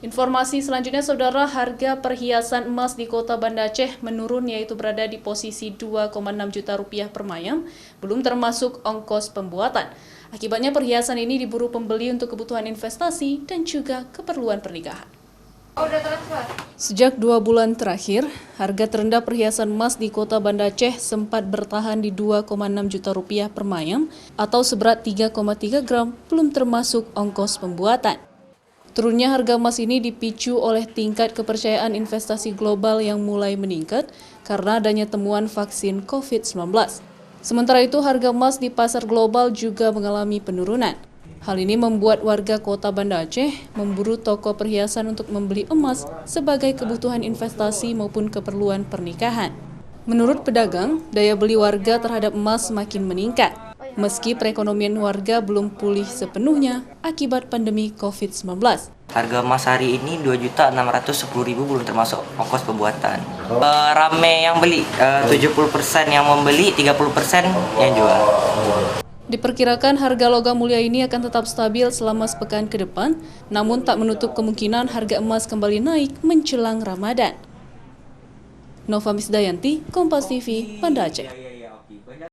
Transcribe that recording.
Informasi selanjutnya, Saudara, harga perhiasan emas di Kota Banda Aceh menurun, yaitu berada di posisi 2,6 juta rupiah per mayam, belum termasuk ongkos pembuatan. Akibatnya perhiasan ini diburu pembeli untuk kebutuhan investasi dan juga keperluan pernikahan. Sejak 2 bulan terakhir, harga terendah perhiasan emas di Kota Banda Aceh sempat bertahan di 2,6 juta rupiah per mayam atau seberat 3,3 gram, belum termasuk ongkos pembuatan. Turunnya harga emas ini dipicu oleh tingkat kepercayaan investasi global yang mulai meningkat karena adanya temuan vaksin COVID-19. Sementara itu, harga emas di pasar global juga mengalami penurunan. Hal ini membuat warga Kota Banda Aceh memburu toko perhiasan untuk membeli emas sebagai kebutuhan investasi maupun keperluan pernikahan. Menurut pedagang, daya beli warga terhadap emas semakin meningkat, meski perekonomian warga belum pulih sepenuhnya akibat pandemi COVID-19. Harga emas hari ini 2.610.000 belum termasuk ongkos pembuatan. Rame yang beli, 70% yang membeli, 30% yang jual. Diperkirakan harga logam mulia ini akan tetap stabil selama sepekan ke depan, namun tak menutup kemungkinan harga emas kembali naik menjelang Ramadan. Nova Misdayanti, Kompas TV, Banda Aceh.